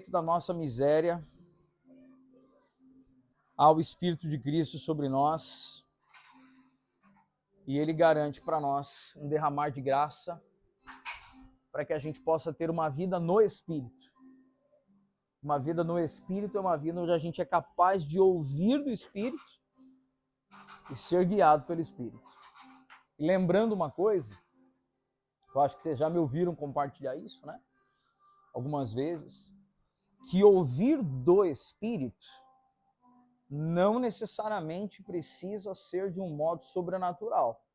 da nossa miséria, há o Espírito de Cristo sobre nós e Ele garante para nós um derramar de graça para que a gente possa ter uma vida no Espírito. Uma vida no Espírito é uma vida onde a gente é capaz de ouvir do Espírito e ser guiado pelo Espírito. E lembrando uma coisa, eu acho que vocês já me ouviram compartilhar isso, né? Algumas vezes, que ouvir do Espírito não necessariamente precisa ser de um modo sobrenatural.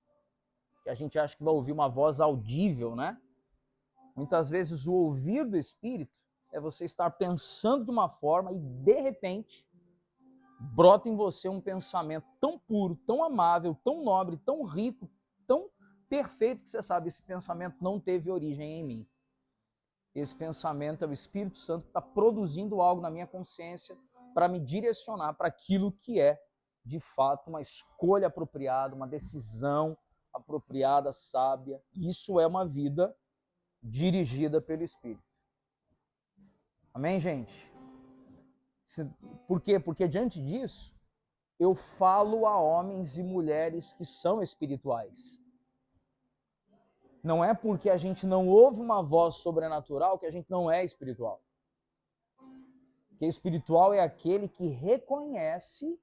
Que a gente acha que vai ouvir uma voz audível, né? Muitas vezes o ouvir do Espírito é você estar pensando de uma forma e, de repente, brota em você um pensamento tão puro, tão amável, tão nobre, tão rico, tão perfeito que você sabe, esse pensamento não teve origem em mim. Esse pensamento é o Espírito Santo que está produzindo algo na minha consciência para me direcionar para aquilo que é, de fato, uma escolha apropriada, uma decisão apropriada, sábia. Isso é uma vida dirigida pelo Espírito. Amém, gente? Por quê? Porque diante disso, eu falo a homens e mulheres que são espirituais. Não é porque a gente não ouve uma voz sobrenatural que a gente não é espiritual. Porque espiritual é aquele que reconhece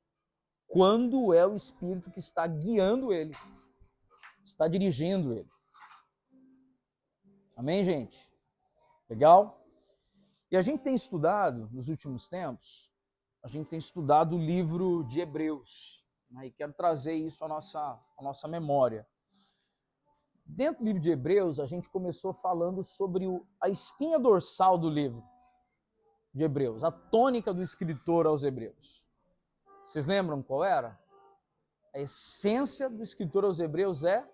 quando é o Espírito que está guiando ele, está dirigindo ele. Amém, gente? Legal? E a gente tem estudado, nos últimos tempos, a gente tem estudado o livro de Hebreus, né? E quero trazer isso à nossa memória. Dentro do livro de Hebreus, a gente começou falando sobre a espinha dorsal do livro de Hebreus, a tônica do escritor aos Hebreus. Vocês lembram qual era? A essência do escritor aos Hebreus é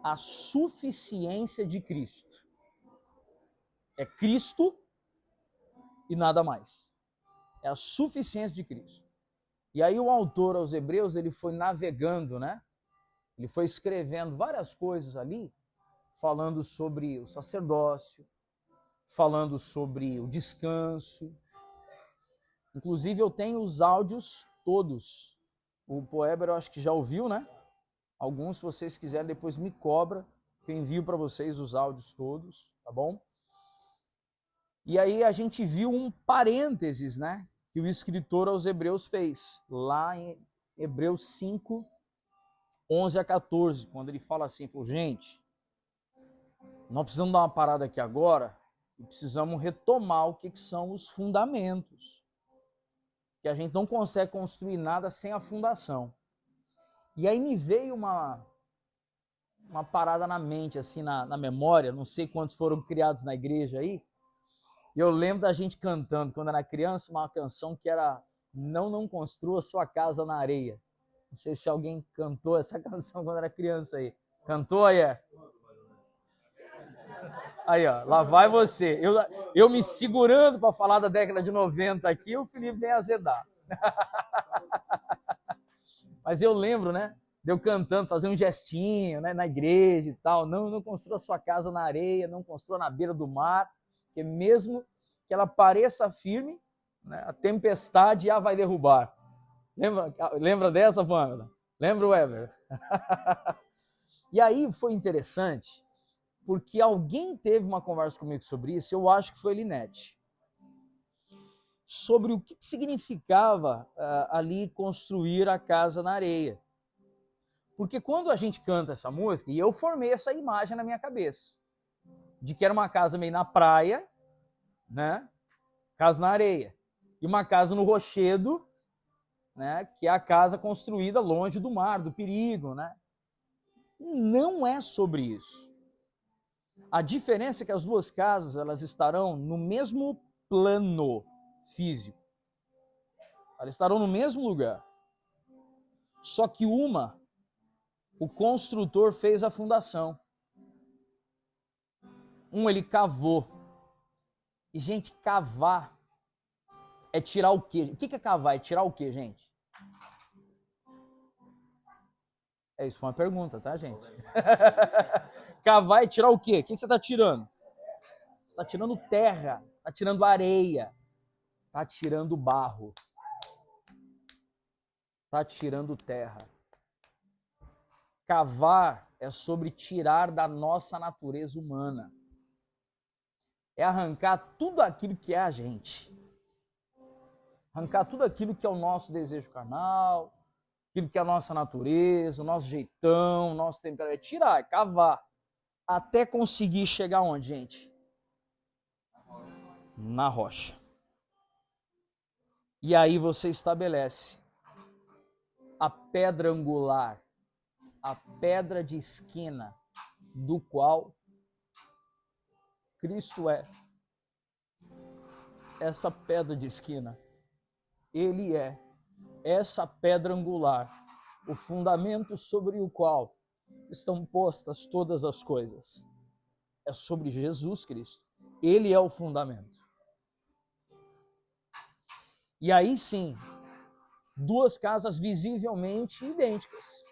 a suficiência de Cristo. É Cristo e nada mais. É a suficiência de Cristo. E aí o autor aos Hebreus, ele foi navegando, né? Ele foi escrevendo várias coisas ali, falando sobre o sacerdócio, falando sobre o descanso. Inclusive eu tenho os áudios todos. O Poeber eu acho que já ouviu, né? Alguns, se vocês quiserem, depois me cobra, que eu envio para vocês os áudios todos, tá bom? E aí a gente viu um parênteses, né? Que o escritor aos Hebreus fez, lá em Hebreus 5, 11 a 14, quando ele fala assim, falou, gente, nós precisamos dar uma parada aqui agora e precisamos retomar o que são os fundamentos. Que a gente não consegue construir nada sem a fundação. E aí me veio uma parada na mente, assim, na memória, não sei quantos foram criados na igreja aí, e eu lembro da gente cantando, quando era criança, uma canção que era Não construa sua casa na areia. Não sei se alguém cantou essa canção quando era criança aí. Cantou aí? Aí, ó, lá vai você. Eu me segurando para falar da década de 90 aqui, o Felipe vem azedar. Mas eu lembro, né, de eu cantando, fazer um gestinho, né, na igreja e tal. Não construa sua casa na areia, não construa na beira do mar, porque mesmo que ela pareça firme, né, a tempestade a vai derrubar. Lembra dessa, Pamela? Lembra, Weber? E aí foi interessante, porque alguém teve uma conversa comigo sobre isso, eu acho que foi Linete, sobre o que significava ali construir a casa na areia. Porque quando a gente canta essa música, e eu formei essa imagem na minha cabeça, de que era uma casa meio na praia, né? Casa na areia. E uma casa no rochedo, né? Que é a casa construída longe do mar, do perigo, né? Não é sobre isso. A diferença é que as duas casas, elas estarão no mesmo plano físico. Elas estarão no mesmo lugar. Só que uma, o construtor fez a fundação. Ele cavou. E, gente, cavar é tirar o quê? O que é cavar? É tirar o quê, gente? É isso, foi uma pergunta, tá, gente? Cavar é tirar o quê? O que você está tirando? Você está tirando terra, está tirando areia, está tirando barro, está tirando terra. Cavar é sobre tirar da nossa natureza humana. É arrancar tudo aquilo que é a gente. Arrancar tudo aquilo que é o nosso desejo carnal, aquilo que é a nossa natureza, o nosso jeitão, o nosso temperamento. É tirar, é cavar. Até conseguir chegar onde, gente? Na rocha. E aí você estabelece a pedra angular, a pedra de esquina, do qual Cristo é. Essa pedra de esquina, ele é essa pedra angular, o fundamento sobre o qual estão postas todas as coisas. É sobre Jesus Cristo. Ele é o fundamento. E aí sim, duas casas visivelmente idênticas.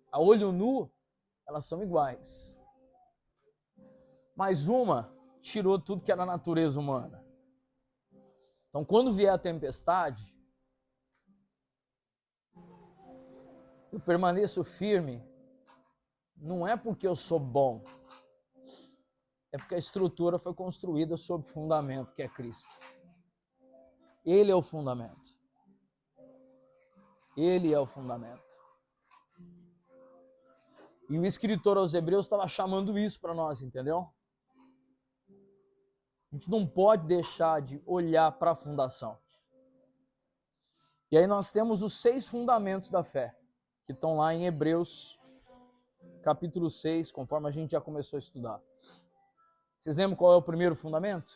A olho nu, elas são iguais. Mas uma tirou tudo que era natureza humana. Então, quando vier a tempestade, eu permaneço firme, não é porque eu sou bom, é porque a estrutura foi construída sobre o fundamento, que é Cristo. Ele é o fundamento. Ele é o fundamento. E o escritor aos Hebreus estava chamando isso para nós, entendeu? A gente não pode deixar de olhar para a fundação. E aí nós temos os 6 fundamentos da fé, que estão lá em Hebreus, capítulo 6, conforme a gente já começou a estudar. Vocês lembram qual é o primeiro fundamento?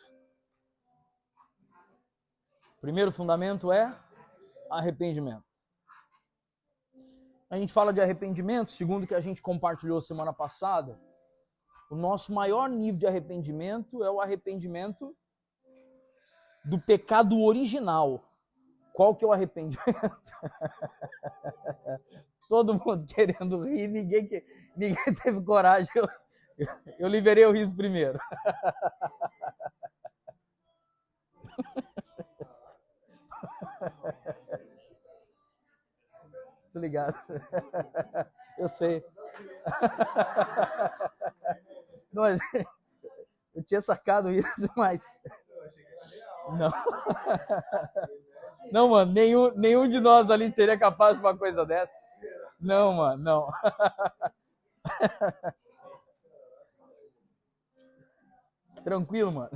O primeiro fundamento é arrependimento. A gente fala de arrependimento, segundo o que a gente compartilhou semana passada, o nosso maior nível de arrependimento é o arrependimento do pecado original. Qual que é o arrependimento? Todo mundo querendo rir, ninguém teve coragem. Eu liberei o riso primeiro. Tô ligado. Eu sei. Não, eu tinha sacado isso, mas... Não. Não, mano, nenhum de nós ali seria capaz de uma coisa dessa. Não, mano, não. Tranquilo, mano.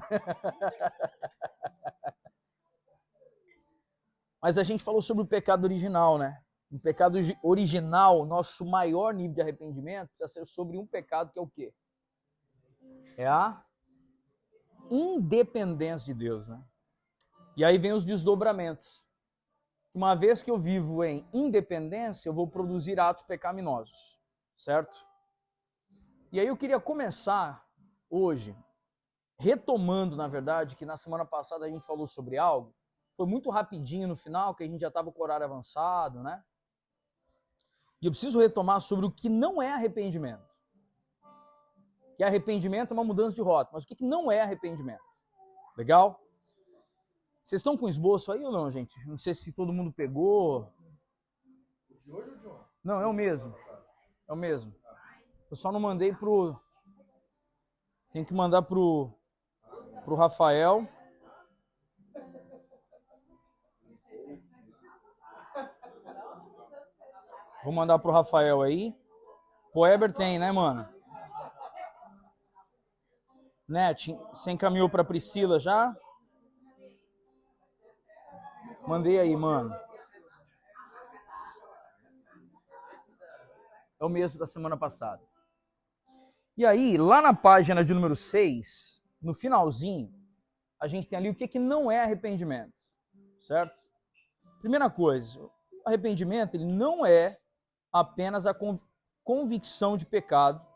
Mas a gente falou sobre o pecado original, né? O pecado original, nosso maior nível de arrependimento, precisa ser sobre um pecado que é o quê? É a independência de Deus, né? E aí vem os desdobramentos. Uma vez que eu vivo em independência, eu vou produzir atos pecaminosos, certo? E aí eu queria começar hoje, retomando, na verdade, que na semana passada a gente falou sobre algo, foi muito rapidinho no final, que a gente já estava com o horário avançado, né? E eu preciso retomar sobre o que não é arrependimento. Que arrependimento é uma mudança de rota, mas o que não é arrependimento? Legal? Vocês estão com esboço aí ou não, gente? Não sei se todo mundo pegou. De hoje ou de ontem? Não, é o mesmo. É o mesmo. Eu só não mandei pro... Tem que mandar pro Rafael. Vou mandar pro Rafael aí. O Eber tem, né, mano? Né? Você encaminhou pra Priscila já? Mandei aí, mano. É o mesmo da semana passada. E aí, lá na página de número 6, no finalzinho, a gente tem ali o que não é arrependimento, certo? Primeira coisa, o arrependimento ele não é apenas a convicção de pecado,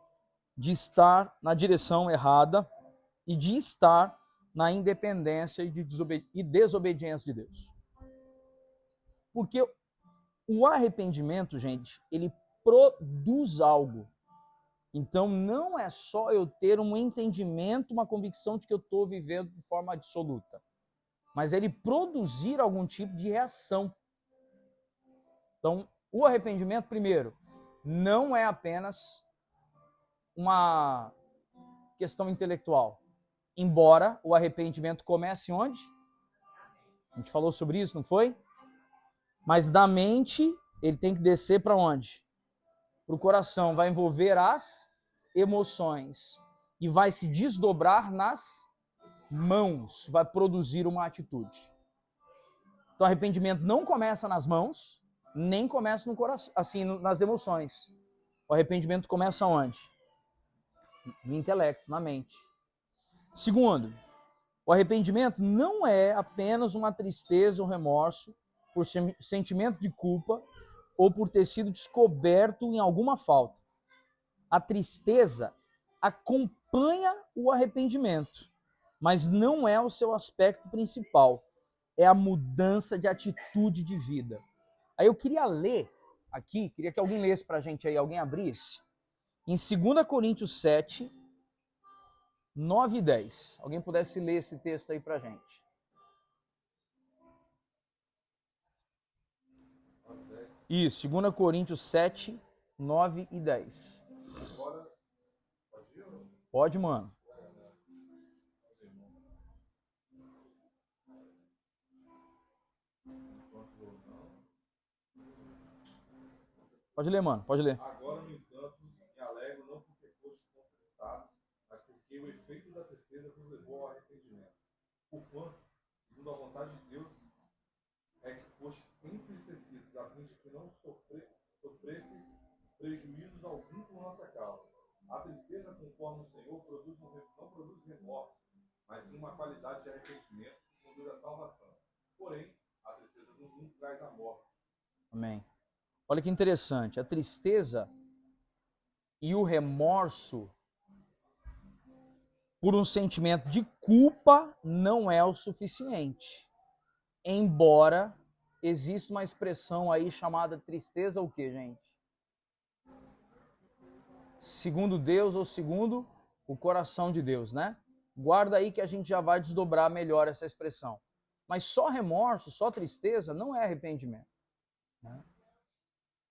de estar na direção errada e de estar na independência e desobediência de Deus. Porque o arrependimento, gente, ele produz algo. Então, não é só eu ter um entendimento, uma convicção de que eu estou vivendo de forma absoluta, mas ele produzir algum tipo de reação. Então, o arrependimento, primeiro, não é apenas uma questão intelectual. Embora o arrependimento comece onde? A gente falou sobre isso, não foi? Mas da mente, ele tem que descer para onde? Para o coração. Vai envolver as emoções. E vai se desdobrar nas mãos. Vai produzir uma atitude. Então, arrependimento não começa nas mãos, nem começa no coração, assim, nas emoções. O arrependimento começa onde? No intelecto, na mente. Segundo, o arrependimento não é apenas uma tristeza ou remorso por sentimento de culpa ou por ter sido descoberto em alguma falta. A tristeza acompanha o arrependimento, mas não é o seu aspecto principal. É a mudança de atitude de vida. Aí eu queria ler aqui, queria que alguém lesse para a gente aí, alguém abrisse, em 2 Coríntios 7, 9 e 10. Alguém pudesse ler esse texto aí para a gente. Isso, 2 Coríntios 7, 9 e 10. Pode, mano. Pode ler, mano, pode ler. Agora, no entanto, me alegro não porque fostes contristados, mas porque o efeito da tristeza vos levou ao arrependimento. Porquanto, segundo a vontade de Deus, é que fostes entristecidos, a fim de que não sofresseis prejuízos algum por nossa causa. A tristeza, conforme o Senhor, não produz remorso, mas sim uma qualidade de arrependimento que conduz à salvação. Porém, a tristeza do mundo traz a morte. Amém. Olha que interessante, a tristeza e o remorso por um sentimento de culpa não é o suficiente. Embora exista uma expressão aí chamada tristeza o quê, gente? Segundo Deus ou segundo o coração de Deus, né? Guarda aí que a gente já vai desdobrar melhor essa expressão. Mas só remorso, só tristeza não é arrependimento, né?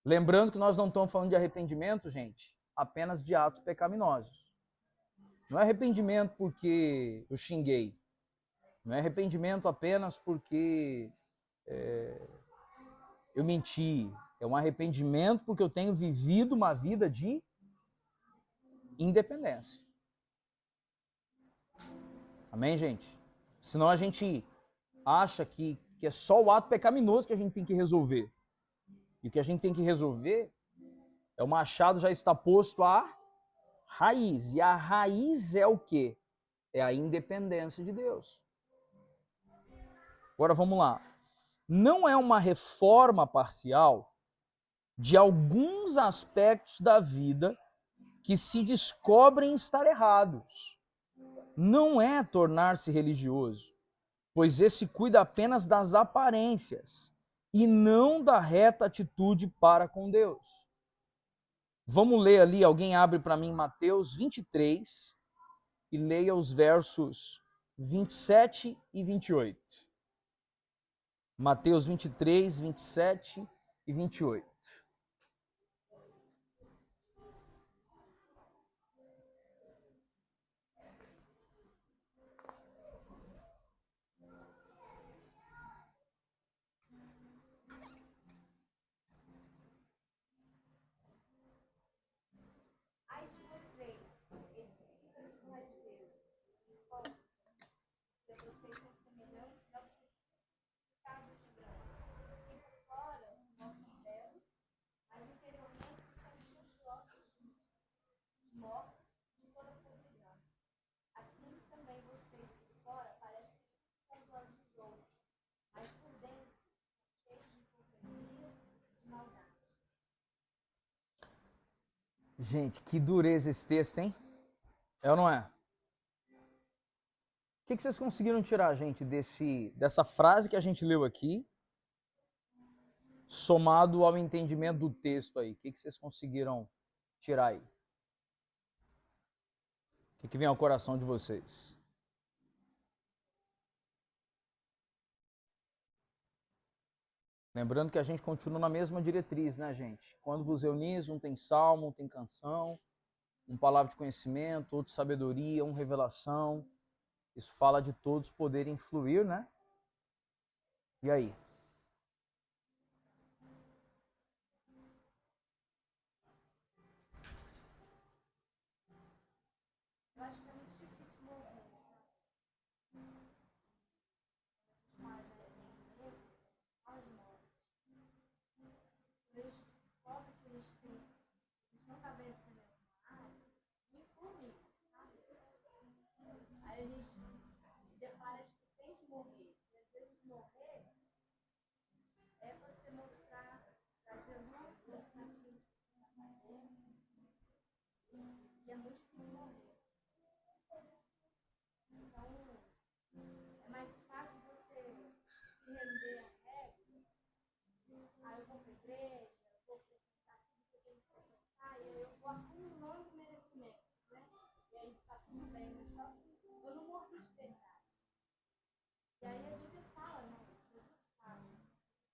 Lembrando que nós não estamos falando de arrependimento, gente, apenas de atos pecaminosos. Não é arrependimento porque eu xinguei. Não é arrependimento apenas porque eu menti. É um arrependimento porque eu tenho vivido uma vida de independência. Amém, gente? Senão a gente acha que é só o ato pecaminoso que a gente tem que resolver. E o que a gente tem que resolver é o machado já está posto à raiz. E a raiz é o quê? É a independência de Deus. Agora vamos lá. Não é uma reforma parcial de alguns aspectos da vida que se descobrem estar errados. Não é tornar-se religioso, pois esse cuida apenas das aparências e não da reta atitude para com Deus. Vamos ler ali, alguém abre para mim Mateus 23 e leia os versos 27 e 28. Mateus 23, 27 e 28. Ai de vocês, escribas e fariseus, hipócritas, porque vocês são semelhantes aos certificados de branco, que por fora se mostram belos, mas interiormente estão cheios de ossos mortos de toda podridão. Assim também vocês por fora parecem justos aos olhos dos outros, mas por dentro estão cheios de hipocrisia e de maldade. Gente, que dureza esse texto, hein? É ou não é? O que vocês conseguiram tirar, gente, dessa frase que a gente leu aqui, somado ao entendimento do texto aí? O que vocês conseguiram tirar aí? O que vem ao coração de vocês? Lembrando que a gente continua na mesma diretriz, né, gente? Quando vos reunis, um tem salmo, um tem canção, um palavra de conhecimento, outro sabedoria, um revelação. Isso fala de todos poderem fluir, né? E aí? Eu acho que é muito difícil morrer, sabe? Mas fala de morte. Quando a gente descobre que a gente não tá vencendo uma área, me inclui isso, sabe? Aí a gente se depara de que tem que morrer. E às vezes morrer é você mostrar, trazer luz, mostrar aquilo que você está fazendo. E é muito difícil morrer. Então, é mais fácil você se render a regras. Ah, eu vou para a igreja, eu vou frequentar tudo que eu tenho que frequentar, e aí eu vou acumulando merecimento, né? E aí tá tudo bem, mas só que eu não morri de pecado. E aí a Bíblia fala, né? Jesus fala,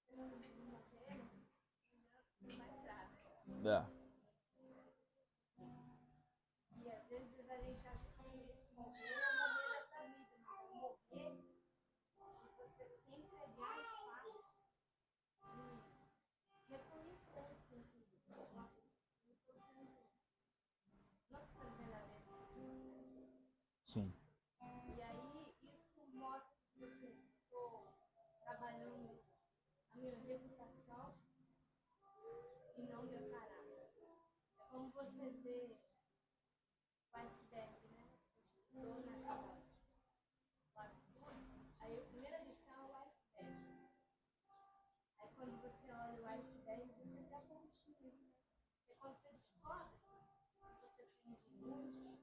se você não morrer, você vai entrar, né? E às vezes a gente acha que esse morrer é morrer nessa vida, mas é morrer de você se entregar ao fato de reconhecer assim que, nossa, não estou sendo verdadeiro com você. Sim. E aí isso mostra que você estou trabalhando a minha reputação e não meu caráter. É como você vê o iceberg, né? A gente estudou nessa atitudes. Aí a primeira lição é o iceberg. Aí quando você olha o iceberg, você vê a pontinha. E quando você descobre que você tem de muito,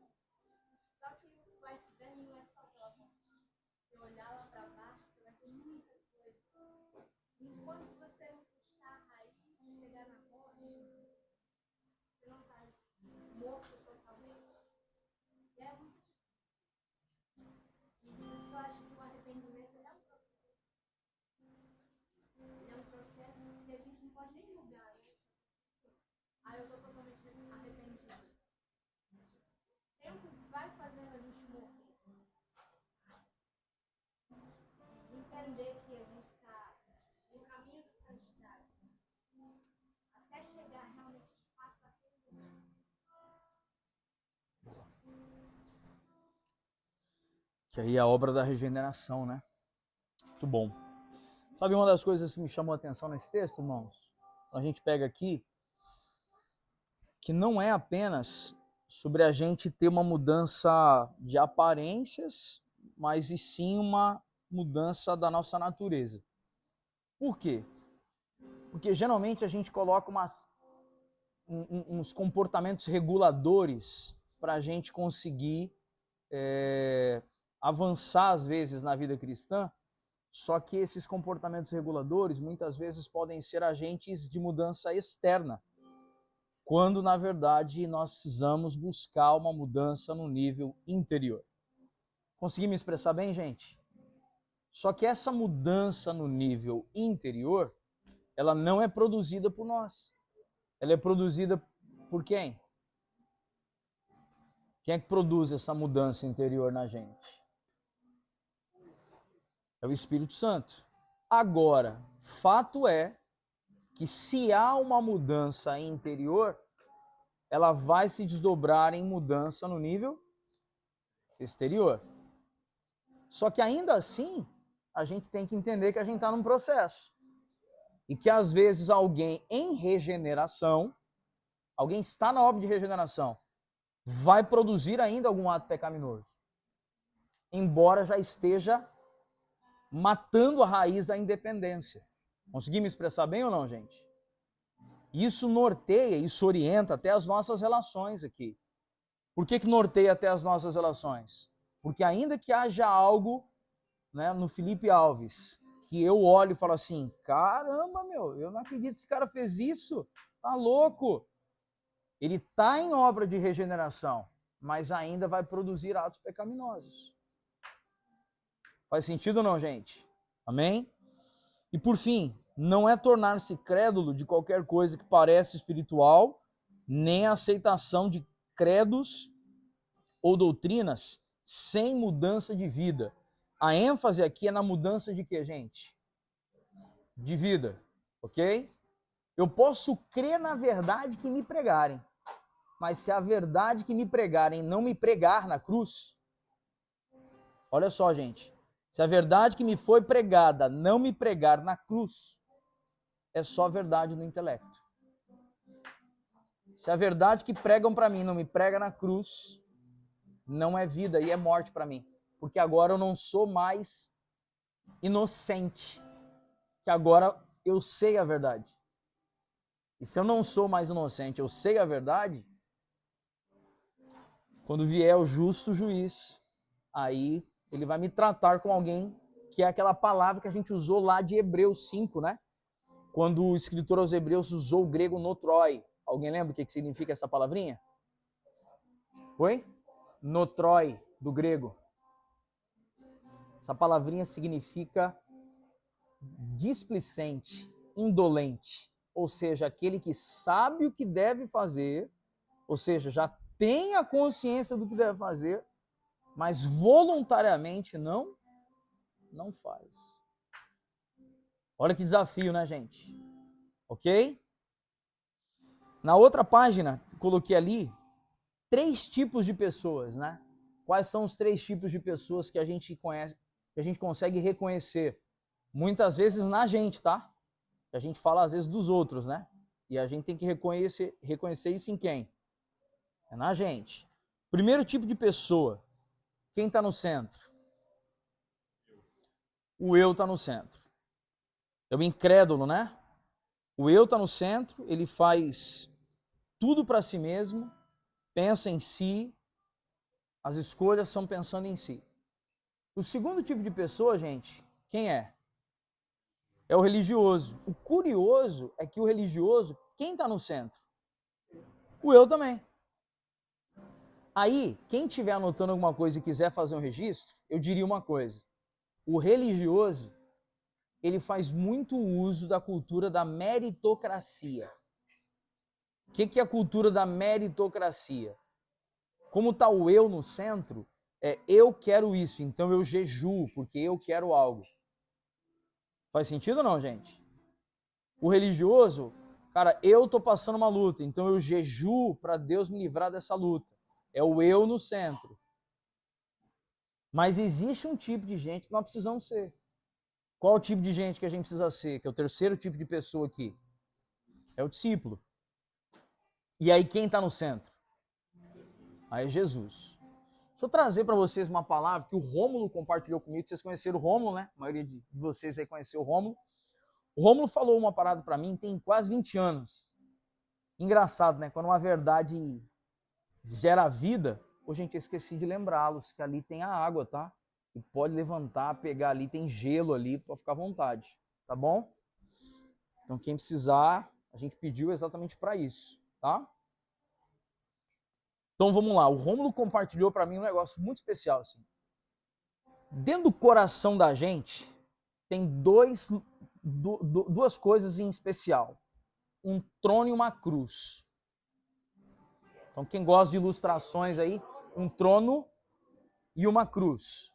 só que o iceberg não é só aquela pontinha. Se olhar lá para baixo, você vai ter muita coisa. Enquanto você não puxar a raiz e chegar na rocha, você não está morto totalmente. E é muito difícil. E por isso que eu acho que o arrependimento é um processo. Ele é um processo que a gente não pode nem julgar, né? Ah, eu estou totalmente arrependido. Tem o que vai fazendo a gente morrer. E entender que a gente está no caminho de santidade. Até chegar realmente de fato àquele lugar. Que aí é a obra da regeneração, né? Muito bom. Sabe uma das coisas que me chamou a atenção nesse texto, irmãos? A gente pega aqui que não é apenas sobre a gente ter uma mudança de aparências, mas e sim uma mudança da nossa natureza. Por quê? Porque geralmente a gente coloca uns comportamentos reguladores para a gente conseguir avançar às vezes na vida cristã, só que esses comportamentos reguladores muitas vezes podem ser agentes de mudança externa, quando na verdade nós precisamos buscar uma mudança no nível interior. Consegui me expressar bem, gente? Só que essa mudança no nível interior, ela não é produzida por nós. Ela é produzida por quem? Quem é que produz essa mudança interior na gente? É o Espírito Santo. Agora, fato é que se há uma mudança interior, ela vai se desdobrar em mudança no nível exterior. Só que ainda assim, a gente tem que entender que a gente está num processo. E que às vezes alguém em regeneração, alguém está na obra de regeneração, vai produzir ainda algum ato pecaminoso. Embora já esteja matando a raiz da independência. Consegui me expressar bem ou não, gente? Isso norteia, isso orienta até as nossas relações aqui. Por que norteia até as nossas relações? Porque ainda que haja algo, né, no Felipe Alves, que eu olho e falo assim, caramba, meu, eu não acredito que esse cara fez isso, tá louco. Ele tá em obra de regeneração, mas ainda vai produzir atos pecaminosos. Faz sentido ou não, gente? Amém? E por fim, não é tornar-se crédulo de qualquer coisa que parece espiritual, nem a aceitação de credos ou doutrinas sem mudança de vida. A ênfase aqui é na mudança de quê, gente? De vida, ok? Eu posso crer na verdade que me pregarem, mas se a verdade que me pregarem não me pregar na cruz, olha só, gente, se a verdade que me foi pregada não me pregar na cruz, é só verdade no intelecto. Se a verdade que pregam para mim não me prega na cruz, não é vida e é morte para mim. Porque agora eu não sou mais inocente. Que agora eu sei a verdade. E se eu não sou mais inocente, eu sei a verdade, quando vier o justo juiz, aí ele vai me tratar com alguém, que é aquela palavra que a gente usou lá de Hebreus 5, né? Quando o escritor aos Hebreus usou o grego notroi. Alguém lembra o que significa essa palavrinha? Oi? Notroi, do grego. Essa palavrinha significa displicente, indolente. Ou seja, aquele que sabe o que deve fazer, ou seja, já tem a consciência do que deve fazer, mas voluntariamente não faz. Olha que desafio, né, gente? Ok? Na outra página, coloquei ali 3 tipos de pessoas, né? Quais são os 3 tipos de pessoas que a gente conhece, que a gente consegue reconhecer? Muitas vezes na gente, tá? A gente fala às vezes dos outros, né? E a gente tem que reconhecer isso em quem? É na gente. Primeiro tipo de pessoa, quem está no centro? O eu está no centro. É o incrédulo, né? O eu está no centro, ele faz tudo para si mesmo, pensa em si, as escolhas são pensando em si. O segundo tipo de pessoa, gente, quem é? É o religioso. O curioso é que o religioso, quem está no centro? O eu também. Aí, quem estiver anotando alguma coisa e quiser fazer um registro, eu diria uma coisa. O religioso, ele faz muito uso da cultura da meritocracia. O que é a cultura da meritocracia? Como está o eu no centro, eu quero isso, então eu jejuo, porque eu quero algo. Faz sentido ou não, gente? O religioso, cara, eu tô passando uma luta, então eu jejuo para Deus me livrar dessa luta. É o eu no centro. Mas existe um tipo de gente que nós precisamos ser. Qual o tipo de gente que a gente precisa ser? Que é o terceiro tipo de pessoa aqui. É o discípulo. E aí quem está no centro? Aí é Jesus. Deixa eu trazer para vocês uma palavra que o Rômulo compartilhou comigo. Vocês conheceram o Rômulo, né? A maioria de vocês aí conheceu o Rômulo. O Rômulo falou uma parada para mim tem quase 20 anos. Engraçado, né? Quando uma verdade gera vida, hoje, gente, eu esqueci de lembrá-los que ali tem a água, tá? E pode levantar, pegar ali, tem gelo ali, para ficar à vontade, tá bom? Então, quem precisar, a gente pediu exatamente para isso, tá? Então, vamos lá. O Rômulo compartilhou para mim um negócio muito especial, assim. Dentro do coração da gente, tem duas coisas em especial. Um trono e uma cruz. Então, quem gosta de ilustrações aí, um trono e uma cruz.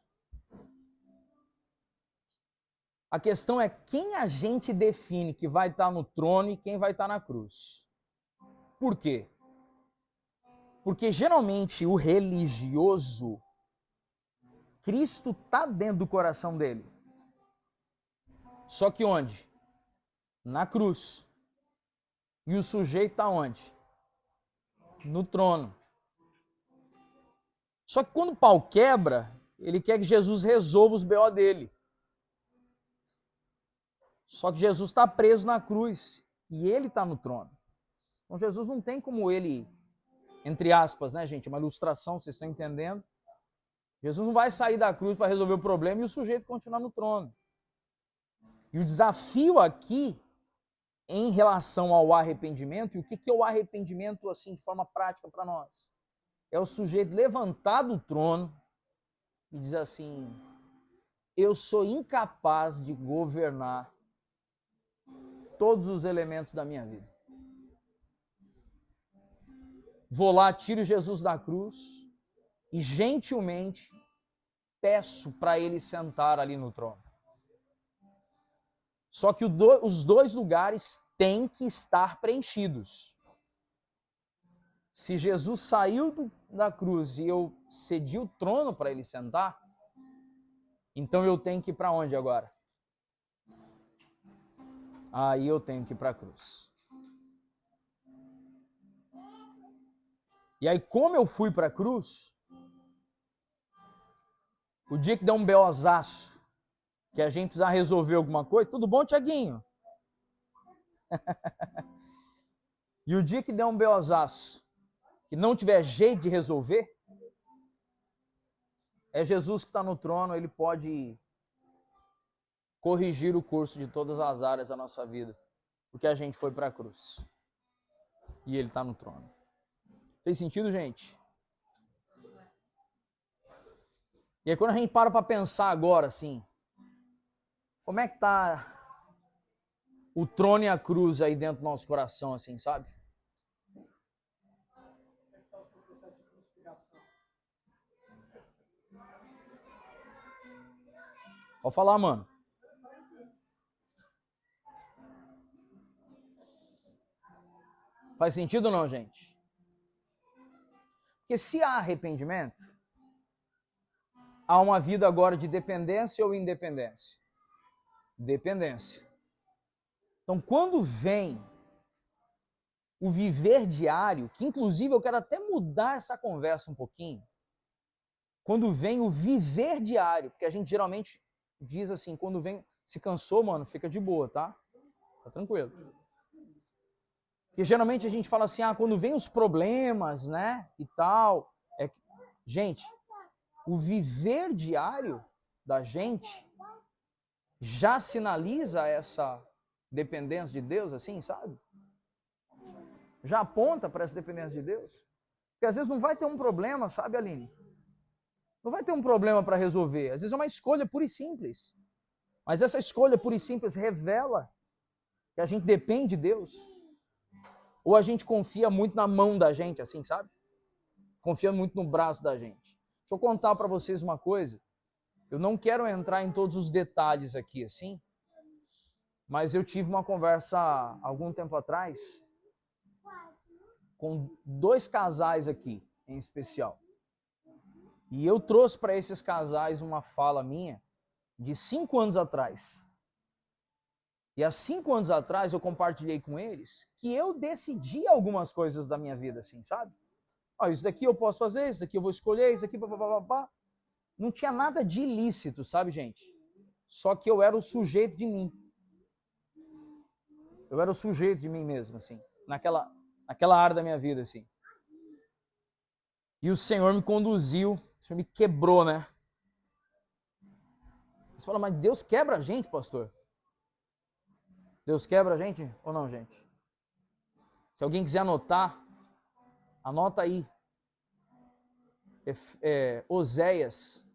A questão é quem a gente define que vai estar no trono e quem vai estar na cruz. Por quê? Porque geralmente o religioso, Cristo está dentro do coração dele. Só que onde? Na cruz. E o sujeito está onde? No trono. Só que quando o pau quebra, ele quer que Jesus resolva os BO dele. Só que Jesus está preso na cruz e ele está no trono. Então Jesus não tem como ele, entre aspas, né, gente? Uma ilustração, vocês estão entendendo? Jesus não vai sair da cruz para resolver o problema e o sujeito continuar no trono. E o desafio aqui, em relação ao arrependimento, e o que é o arrependimento, assim, de forma prática para nós? é o sujeito levantar do trono e dizer assim: eu sou incapaz de governar todos os elementos da minha vida. Vou lá, tiro Jesus da cruz e gentilmente peço para ele sentar ali no trono. Só que os dois lugares têm que estar preenchidos. Se Jesus saiu da cruz e eu cedi o trono para ele sentar, então eu tenho que ir para onde agora? Aí eu tenho que ir para a cruz. E aí, como eu fui para a cruz, o dia que der um beozaço, que a gente precisar resolver alguma coisa, tudo bom, Tiaguinho? E o dia que der um beozaço, que não tiver jeito de resolver, é Jesus que está no trono, ele pode corrigir o curso de todas as áreas da nossa vida, porque a gente foi para a cruz. E ele está no trono. Fez sentido, gente? E aí quando a gente para pensar agora, assim, como é que tá o trono e a cruz aí dentro do nosso coração, assim, sabe? Pode falar, mano. Faz sentido ou não, gente? Porque se há arrependimento, há uma vida agora de dependência ou independência? Dependência. Então, quando vem o viver diário, que inclusive eu quero até mudar essa conversa um pouquinho, quando vem o viver diário, porque a gente geralmente diz assim, quando vem, se cansou, mano, fica de boa, tá? Tá tranquilo. Porque geralmente a gente fala assim, quando vem os problemas, né, e tal. Gente, o viver diário da gente já sinaliza essa dependência de Deus, assim, sabe? Já aponta para essa dependência de Deus. Porque às vezes não vai ter um problema, sabe, Aline? Não vai ter um problema para resolver. Às vezes é uma escolha pura e simples. Mas essa escolha pura e simples revela que a gente depende de Deus. Ou a gente confia muito na mão da gente, assim, sabe? Confia muito no braço da gente. Deixa eu contar para vocês uma coisa. Eu não quero entrar em todos os detalhes aqui, assim, mas eu tive uma conversa há algum tempo atrás com 2 casais aqui, em especial. E eu trouxe para esses casais uma fala minha de 5 anos atrás. E há 5 anos atrás eu compartilhei com eles que eu decidi algumas coisas da minha vida, assim, sabe? Isso daqui eu posso fazer, isso daqui eu vou escolher, isso daqui, papapá. Não tinha nada de ilícito, sabe, gente? Só que eu era o sujeito de mim. Eu era o sujeito de mim mesmo, assim, naquela área da minha vida, assim. E o Senhor me conduziu, o Senhor me quebrou, né? Você fala, mas Deus quebra a gente, pastor? Deus quebra a gente ou não, gente? Se alguém quiser anotar, anota aí. Oséias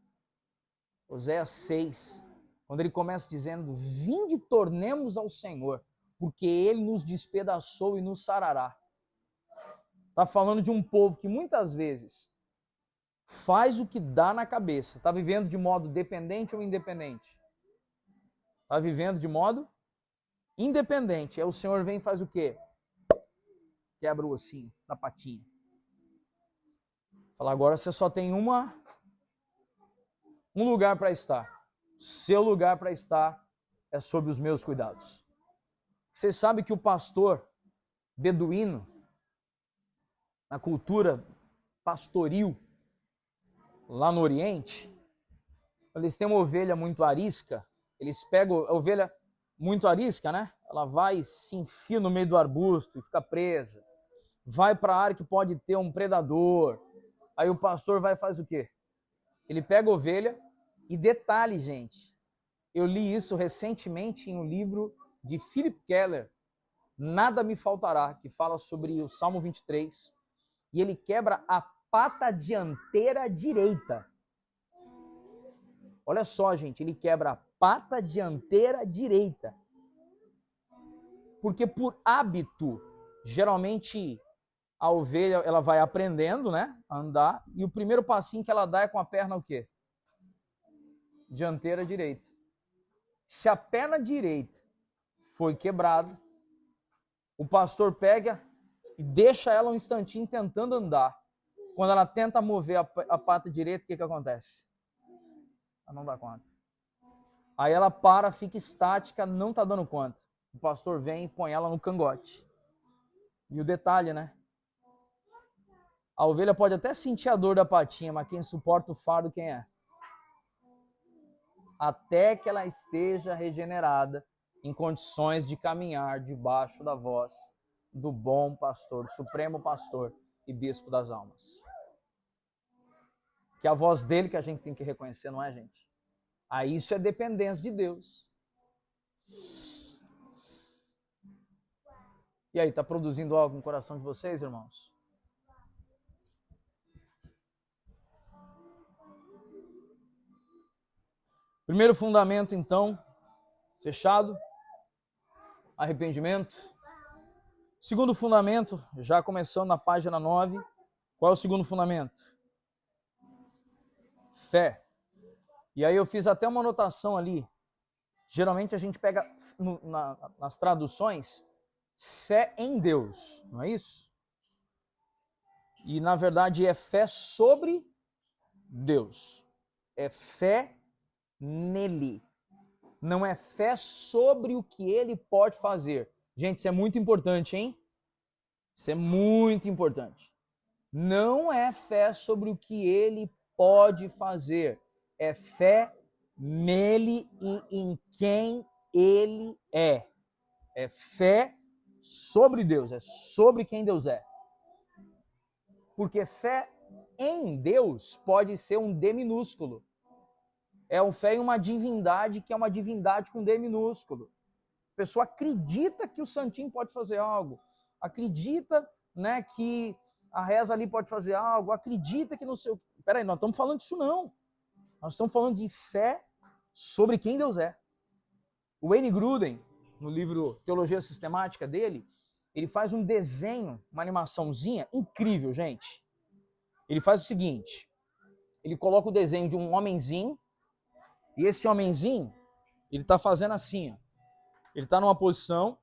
6, quando ele começa dizendo: vinde, tornemos ao Senhor, porque ele nos despedaçou e nos sarará. Está falando de um povo que muitas vezes faz o que dá na cabeça. Está vivendo de modo dependente ou independente? Está vivendo de modo independente. Aí o Senhor vem e faz o quê? Quebra o ossinho da patinha. Fala, agora você só tem um lugar para estar. Seu lugar para estar é sob os meus cuidados. Você sabe que o pastor beduíno, na cultura pastoril, lá no Oriente, eles têm uma ovelha muito arisca, eles pegam a ovelha muito arisca, né? Ela vai e se enfia no meio do arbusto e fica presa. Vai para a área que pode ter um predador. Aí o pastor vai e faz o quê? Ele pega a ovelha e detalhe, gente, eu li isso recentemente em um livro de Philip Keller, Nada Me Faltará, que fala sobre o Salmo 23, e ele quebra a pata dianteira direita. Olha só, gente, ele quebra a pata dianteira direita. Porque por hábito, geralmente a ovelha ela vai aprendendo, né, a andar, e o primeiro passinho que ela dá é com a perna o quê? Dianteira direita. Se a perna direita foi quebrada, o pastor pega e deixa ela um instantinho tentando andar. Quando ela tenta mover a pata direita, o que acontece? Ela não dá conta. Aí ela para, fica estática, não está dando conta. O pastor vem e põe ela no cangote. E o detalhe, né? A ovelha pode até sentir a dor da patinha, mas quem suporta o fardo, quem é? Até que ela esteja regenerada, em condições de caminhar debaixo da voz do bom pastor, supremo pastor e bispo das almas. Que é a voz dele que a gente tem que reconhecer, não é, gente? Aí isso é dependência de Deus. E aí, está produzindo algo no coração de vocês, irmãos? Primeiro fundamento, então, fechado. Arrependimento. Segundo fundamento, já começando na página 9. Qual é o segundo fundamento? Fé. E aí eu fiz até uma anotação ali. Geralmente a gente pega nas traduções fé em Deus, não é isso? E na verdade é fé sobre Deus. É fé nele. Não é fé sobre o que ele pode fazer. Gente, isso é muito importante, hein? Isso é muito importante. Não é fé sobre o que ele pode fazer. É fé nele e em quem ele é. É fé sobre Deus, é sobre quem Deus é. Porque fé em Deus pode ser um D minúsculo. É um fé em uma divindade que é uma divindade com D minúsculo. A pessoa acredita que o santinho pode fazer algo. Acredita, né, que a reza ali pode fazer algo. Acredita que não sei o... Peraí, nós estamos falando disso não. Nós estamos falando de fé sobre quem Deus é. O Wayne Grudem, no livro Teologia Sistemática dele, ele faz um desenho, uma animaçãozinha incrível, gente. Ele faz o seguinte, ele coloca o desenho de um homenzinho, e esse homenzinho, ele está fazendo assim, ó. Ele está numa posição,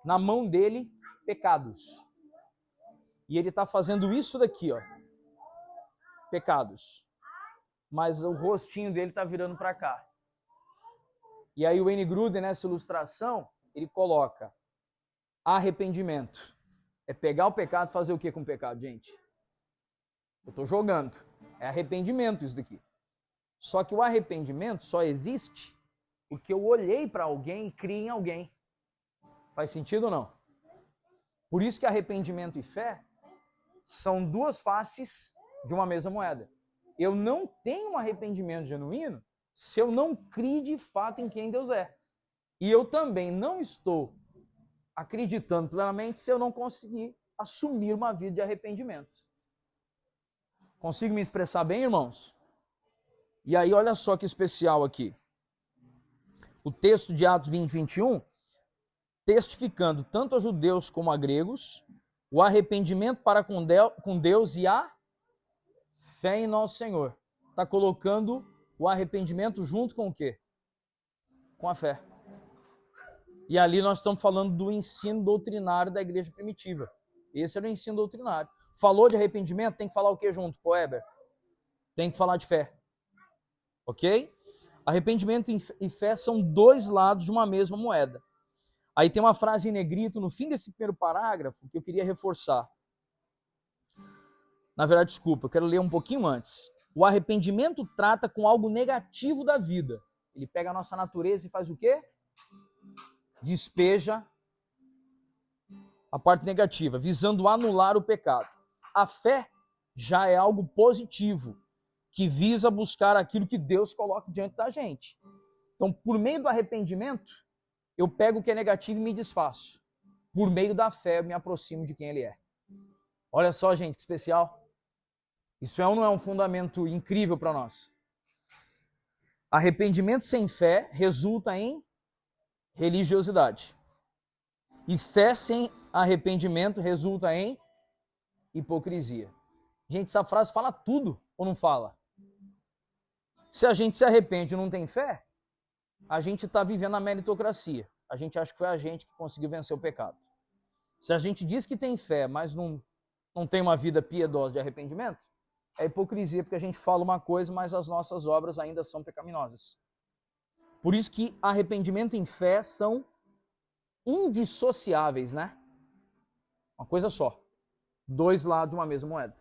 na mão dele, pecados. E ele está fazendo isso daqui, ó, pecados. Mas o rostinho dele está virando para cá. E aí o Wayne Grudem, nessa ilustração, ele coloca arrependimento. É pegar o pecado e fazer o que com o pecado, gente? Eu estou jogando. É arrependimento isso daqui. Só que o arrependimento só existe porque eu olhei para alguém e criei em alguém. Faz sentido ou não? Por isso que arrependimento e fé são duas faces de uma mesma moeda. Eu não tenho um arrependimento genuíno se eu não crio de fato em quem Deus é. E eu também não estou acreditando plenamente se eu não conseguir assumir uma vida de arrependimento. Consigo me expressar bem, irmãos? E aí, olha só que especial aqui. O texto de Atos 20, 21, testificando tanto a judeus como a gregos, o arrependimento para com Deus e a fé em nosso Senhor. Está colocando o arrependimento junto com o quê? Com a fé. E ali nós estamos falando do ensino doutrinário da igreja primitiva. Esse era o ensino doutrinário. Falou de arrependimento, tem que falar o que junto, Poeber? Tem que falar de fé. Ok? Arrependimento e fé são dois lados de uma mesma moeda. Aí tem uma frase em negrito no fim desse primeiro parágrafo que eu queria reforçar. Na verdade, desculpa, eu quero ler um pouquinho antes. O arrependimento trata com algo negativo da vida. Ele pega a nossa natureza e faz o quê? Despeja a parte negativa, visando anular o pecado. A fé já é algo positivo, que visa buscar aquilo que Deus coloca diante da gente. Então, por meio do arrependimento, eu pego o que é negativo e me desfaço. Por meio da fé, eu me aproximo de quem Ele é. Olha só, gente, que especial. Isso é ou não é um fundamento incrível para nós? Arrependimento sem fé resulta em religiosidade. E fé sem arrependimento resulta em hipocrisia. Gente, essa frase fala tudo ou não fala? Se a gente se arrepende e não tem fé, a gente está vivendo a meritocracia. A gente acha que foi a gente que conseguiu vencer o pecado. Se a gente diz que tem fé, mas não tem uma vida piedosa de arrependimento, é hipocrisia, porque a gente fala uma coisa, mas as nossas obras ainda são pecaminosas. Por isso que arrependimento e fé são indissociáveis, né? Uma coisa só. Dois lados de uma mesma moeda.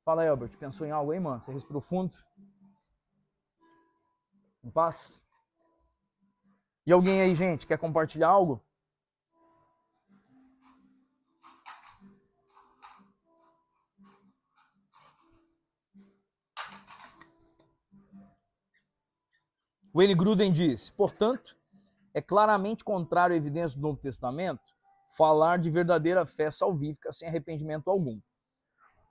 Fala aí, Albert, pensou em algo aí, mano? Você respirou fundo? Em paz? E alguém aí, gente, quer compartilhar algo? Wayne Grudem diz, portanto, é claramente contrário à evidência do Novo Testamento falar de verdadeira fé salvífica sem arrependimento algum.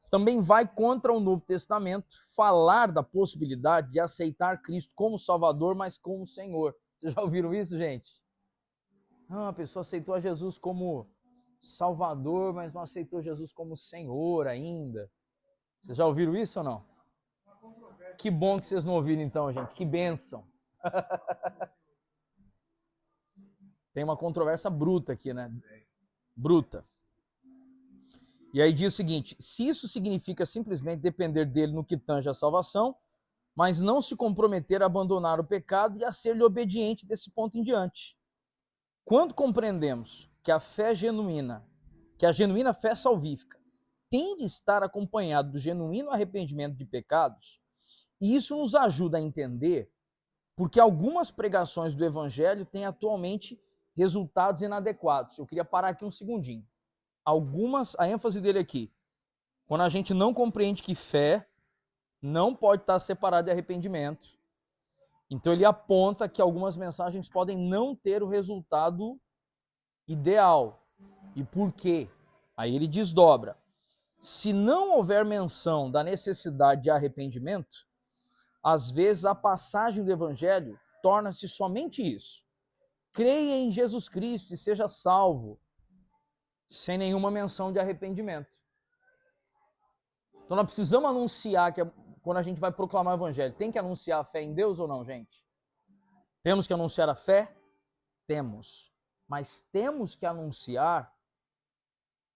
Também vai contra o Novo Testamento falar da possibilidade de aceitar Cristo como Salvador, mas como Senhor. Vocês já ouviram isso, gente? A pessoa aceitou a Jesus como Salvador, mas não aceitou Jesus como Senhor ainda. Vocês já ouviram isso ou não? Que bom que vocês não ouviram então, gente. Que bênção. Tem uma controvérsia bruta aqui, né? Bruta. E aí diz o seguinte, se isso significa simplesmente depender dele no que tange a salvação, mas não se comprometer a abandonar o pecado e a ser-lhe obediente desse ponto em diante. Quando compreendemos que a fé genuína, que a genuína fé salvífica, tem de estar acompanhado do genuíno arrependimento de pecados, e isso nos ajuda a entender porque algumas pregações do Evangelho têm atualmente resultados inadequados. Eu queria parar aqui um segundinho. A ênfase dele aqui, quando a gente não compreende que fé não pode estar separada de arrependimento, então ele aponta que algumas mensagens podem não ter o resultado ideal. E por quê? Aí ele desdobra. Se não houver menção da necessidade de arrependimento, às vezes a passagem do Evangelho torna-se somente isso. Creia em Jesus Cristo e seja salvo, sem nenhuma menção de arrependimento. Então nós precisamos anunciar, quando a gente vai proclamar o Evangelho, tem que anunciar a fé em Deus ou não, gente? Temos que anunciar a fé? Temos. Mas temos que anunciar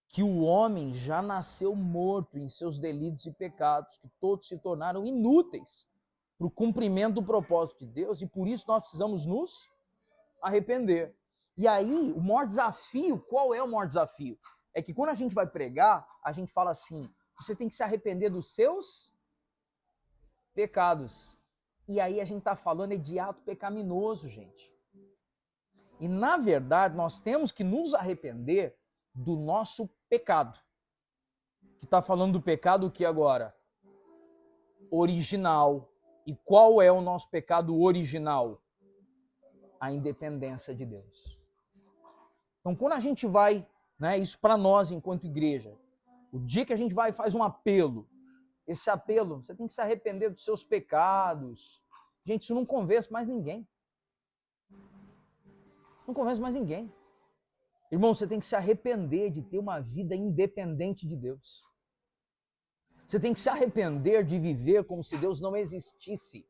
que o homem já nasceu morto em seus delitos e pecados, que todos se tornaram inúteis para o cumprimento do propósito de Deus, e por isso nós precisamos nos arrepender. E aí, o maior desafio, qual é o maior desafio? É que quando a gente vai pregar, a gente fala assim, você tem que se arrepender dos seus pecados. E aí a gente está falando de ato pecaminoso, gente. E na verdade, nós temos que nos arrepender do nosso pecado. Que está falando do pecado o que agora? Original. E qual é o nosso pecado original? A independência de Deus. Então, quando a gente vai, né, isso para nós enquanto igreja, o dia que a gente vai e faz um apelo, esse apelo, você tem que se arrepender dos seus pecados. Gente, isso não convence mais ninguém. Não convence mais ninguém. Irmão, você tem que se arrepender de ter uma vida independente de Deus. Você tem que se arrepender de viver como se Deus não existisse.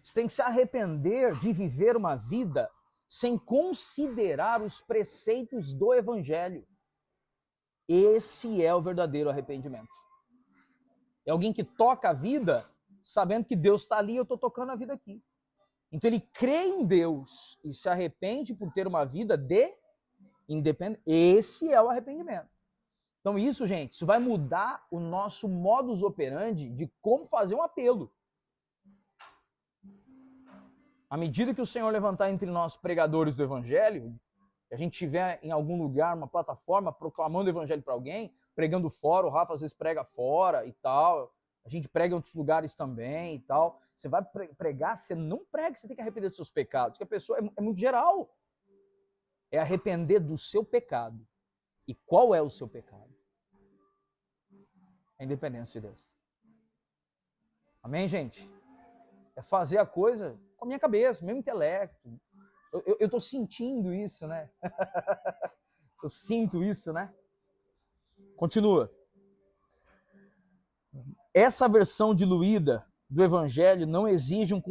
Você tem que se arrepender de viver uma vida sem considerar os preceitos do Evangelho. Esse é o verdadeiro arrependimento. É alguém que toca a vida sabendo que Deus está ali e eu estou tocando a vida aqui. Então ele crê em Deus e se arrepende por ter uma vida de independência. Esse é o arrependimento. Então isso, gente, isso vai mudar o nosso modus operandi de como fazer um apelo. À medida que o Senhor levantar entre nós pregadores do Evangelho, que a gente estiver em algum lugar, uma plataforma, proclamando o Evangelho para alguém, pregando fora, o Rafa às vezes prega fora e tal, a gente prega em outros lugares também e tal. Você vai pregar, você não prega, você tem que arrepender dos seus pecados, porque a pessoa é muito geral. É arrepender do seu pecado. E qual é o seu pecado? É a independência de Deus. Amém, gente? É fazer a coisa com a minha cabeça, meu intelecto. Eu estou sentindo isso, né? Eu sinto isso, né? Continua. Essa versão diluída do Evangelho não exige um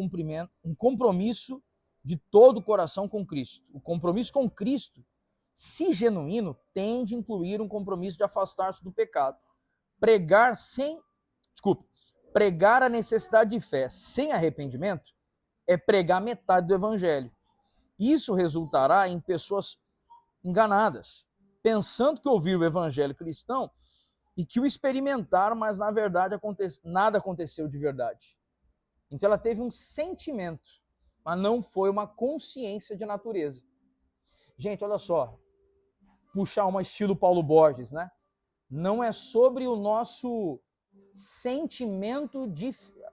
compromisso de todo o coração com Cristo. O compromisso com Cristo, se genuíno, tende a incluir um compromisso de afastar-se do pecado. Pregar a necessidade de fé sem arrependimento é pregar metade do Evangelho. Isso resultará em pessoas enganadas, pensando que ouviram o Evangelho cristão e que o experimentaram, mas na verdade nada aconteceu de verdade. Então ela teve um sentimento, mas não foi uma consciência de natureza. Gente, olha só, puxar uma estilo Paulo Borges, né? Não é sobre o nosso sentimento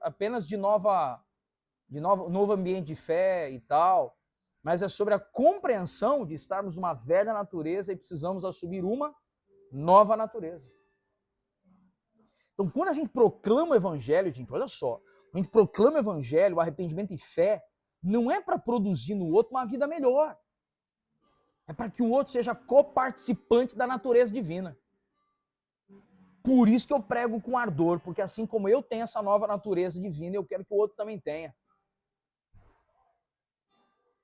apenas de novo ambiente de fé e tal, mas é sobre a compreensão de estarmos numa velha natureza e precisamos assumir uma nova natureza. Então, quando a gente proclama o evangelho, gente, olha só, quando a gente proclama o evangelho, o arrependimento e fé, não é para produzir no outro uma vida melhor. É para que o outro seja coparticipante da natureza divina. Por isso que eu prego com ardor, porque assim como eu tenho essa nova natureza divina, eu quero que o outro também tenha.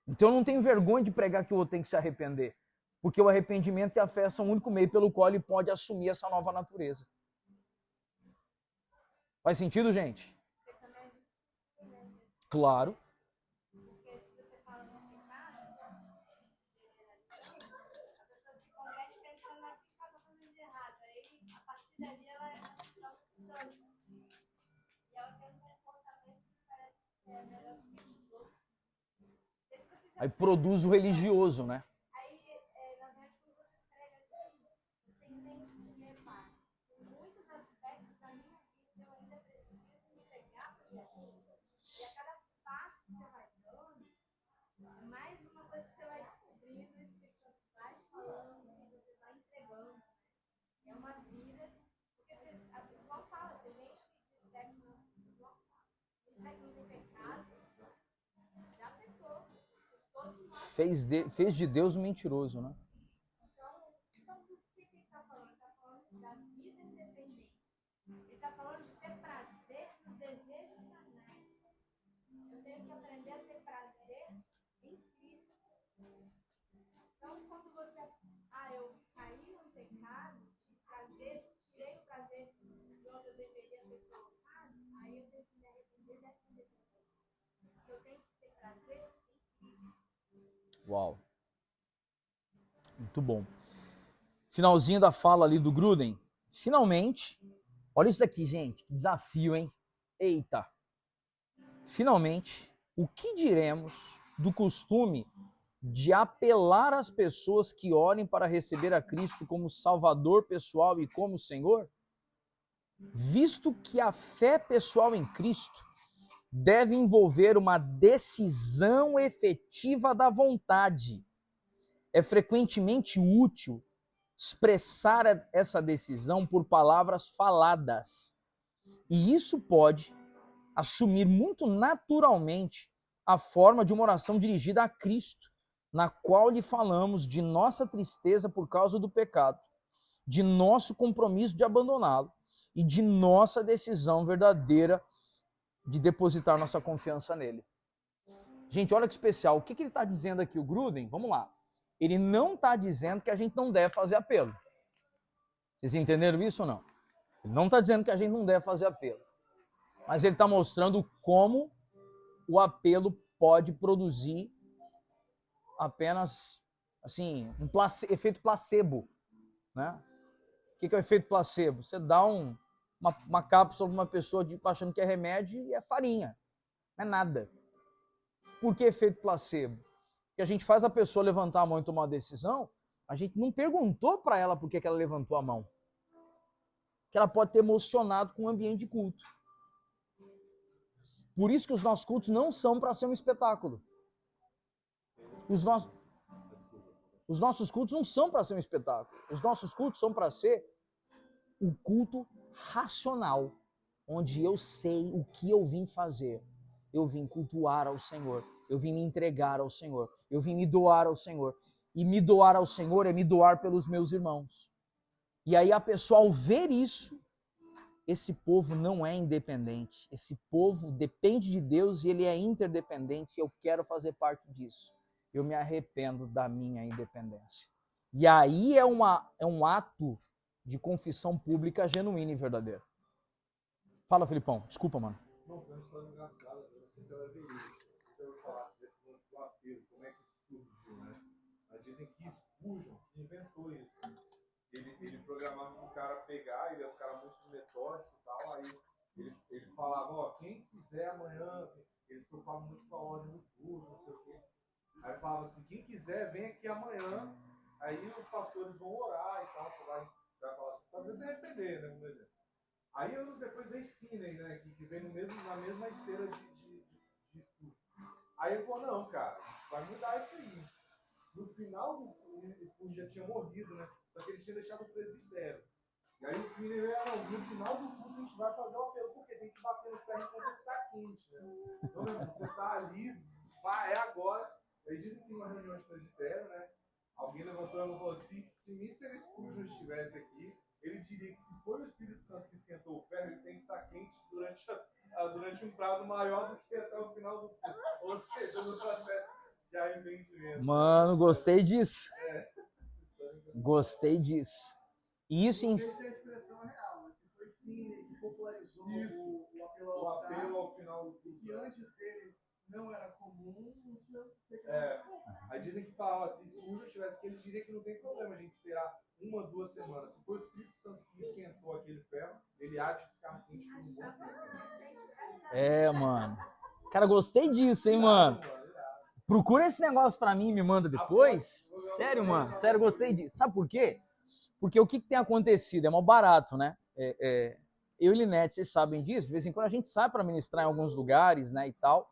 Então eu não tenho vergonha de pregar que o outro tem que se arrepender, porque o arrependimento e a fé são o único meio pelo qual ele pode assumir essa nova natureza. Faz sentido, gente? Claro. Porque se você fala no pecado, a pessoa se converte pensando naquilo que ela está fazendo de errado. Aí, a partir dali, ela joga sangue. E ela tem um comportamento que parece que é melhor do que os outros. Aí produz o religioso, né? Aí, na verdade, quando você prega assim, você entende que, pá, tem muitos aspectos da minha vida que eu ainda preciso entregar para Jesus. E a cada passo que você vai dando, mais uma coisa que você vai descobrindo, o Espírito Santo vai falando e você vai entregando. É uma vida, porque João fala, se a gente disser que não, João fala, se a gente disser que não tem pecado, já pecou. Todos nós. Fez de Deus um mentiroso, né? Então do que ele está falando? Ele está falando da vida independente. Ele está falando de ter prazer nos desejos carnais. Eu tenho que aprender a ter prazer em Cristo. Então, quando você... eu caí no pecado, tive prazer, tirei o prazer de onde eu deveria ter colocado, aí eu tenho que me arrepender dessa independência. Eu tenho que ter prazer em Cristo. Uau. Muito bom. Finalzinho da fala ali do Gruden. Finalmente, olha isso daqui, gente. Que desafio, hein? Eita. Finalmente, o que diremos do costume de apelar às pessoas que orem para receber a Cristo como Salvador pessoal e como Senhor? Visto que a fé pessoal em Cristo deve envolver uma decisão efetiva da vontade, é frequentemente útil expressar essa decisão por palavras faladas. E isso pode assumir muito naturalmente a forma de uma oração dirigida a Cristo, na qual lhe falamos de nossa tristeza por causa do pecado, de nosso compromisso de abandoná-lo e de nossa decisão verdadeira de depositar nossa confiança nele. Gente, olha que especial. O que ele está dizendo aqui, o Gruden? Vamos lá. Ele não está dizendo que a gente não deve fazer apelo. Vocês entenderam isso ou não? Ele não está dizendo que a gente não deve fazer apelo. Mas ele está mostrando como o apelo pode produzir apenas, assim, efeito placebo, né? O que é o efeito placebo? Você dá uma cápsula para uma pessoa achando que é remédio e é farinha, não é nada. Por que efeito placebo? Porque a gente faz a pessoa levantar a mão e tomar uma decisão, a gente não perguntou para ela por que ela levantou a mão. Que ela pode ter emocionado com o ambiente de culto. Por isso que os nossos cultos não são para ser um espetáculo. Os nossos cultos não são para ser um espetáculo. Os nossos cultos são para ser o culto racional, onde eu sei o que eu vim fazer. Eu vim cultuar ao Senhor, eu vim me entregar ao Senhor, eu vim me doar ao Senhor. E me doar ao Senhor é me doar pelos meus irmãos. E aí a pessoa, ao ver isso, esse povo não é independente. Esse povo depende de Deus e ele é interdependente. E eu quero fazer parte disso. Eu me arrependo da minha independência. E aí é um ato de confissão pública genuína e verdadeira. Fala, Felipão. Desculpa, mano. Não, foi uma história engraçada. Eu não sei se ela é verídica. Eu vou falar desse lance do apelo, como é que isso surgiu, né? Mas dizem que Spurgeon inventou isso. Ele programava para o cara pegar, ele é um cara muito metódico e tal, aí ele falava, ó, quem quiser amanhã, eles se preocupavam muito com a ordem do curso, não sei o quê. Aí ele falava assim, quem quiser, vem aqui amanhã, aí os pastores vão orar e tal, você vai falar assim, talvez se arrepender, né, como exemplo. Aí anos depois vem Finney, né, que vem na mesma esteira de estudo. Aí ele falou, não, cara, vai mudar isso aí. No final, o Spurgeon já tinha morrido, né? Só que ele tinha deixado o presbitério. E aí o Finney veio, não, no final do culto a gente vai fazer o apelo, porque tem que bater no ferro enquanto ele tá quente, né? Então, meu irmão, você tá ali, vai, é agora. Aí dizem que numa reunião de presbitério, né? Alguém levantou e falou, se Mr. Spurgeon estivesse aqui, ele diria que se foi o Espírito Santo que esquentou o ferro, ele tem que estar quente durante um prazo maior do que até o final do culto. Ou seja, no processo de arrependimento. Mano, gostei disso. Gostei disso. E isso em... A expressão é real, mas que foi Finney que popularizou o apelo ao altar. O apelo ao final do culto. Que antes dele não era comum, isso sei que Aí dizem que falava, se Spurgeon tivesse que ele diria que não tem problema a gente esperar 1 ou 2 semanas. Se for o Espírito Santo que esquentou aquele ferro, ele há de ficar quente por um bom tempo. Mano. Cara, gostei disso, hein, mano. Procura esse negócio pra mim e me manda depois. Sério, mano. Sério, gostei disso. Sabe por quê? Porque o que tem acontecido? É mal barato, né? Eu e Linete, vocês sabem disso. De vez em quando a gente sai pra ministrar em alguns lugares, né, e tal.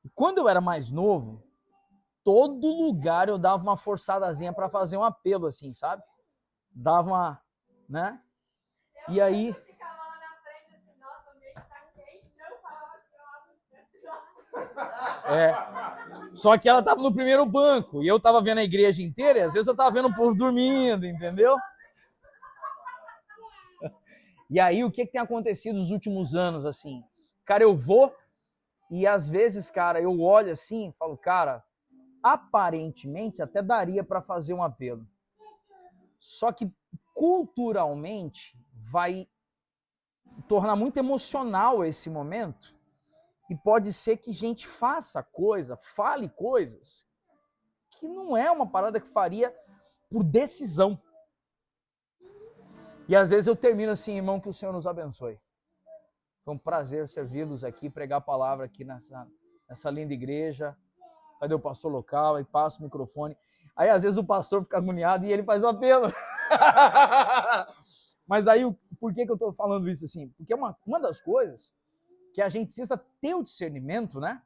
E quando eu era mais novo, todo lugar eu dava uma forçadazinha pra fazer um apelo, assim, sabe? Dava uma, né? E aí... Só que ela tava no primeiro banco e eu tava vendo a igreja inteira e às vezes eu tava vendo o povo dormindo, entendeu? E aí o que tem acontecido nos últimos anos, assim? Cara, eu vou e às vezes, cara, eu olho assim e falo, cara, aparentemente até daria para fazer um apelo. Só que culturalmente vai tornar muito emocional esse momento. E pode ser que gente faça coisa, fale coisas, que não é uma parada que faria por decisão. E às vezes eu termino assim, irmão, que o Senhor nos abençoe. Foi um prazer servi-los aqui, pregar a palavra aqui nessa linda igreja. Cadê o pastor local? Aí passa o microfone. Aí às vezes o pastor fica agoniado e ele faz o apelo. Mas aí, por que eu estou falando isso assim? Porque uma das coisas que a gente precisa ter o discernimento, né?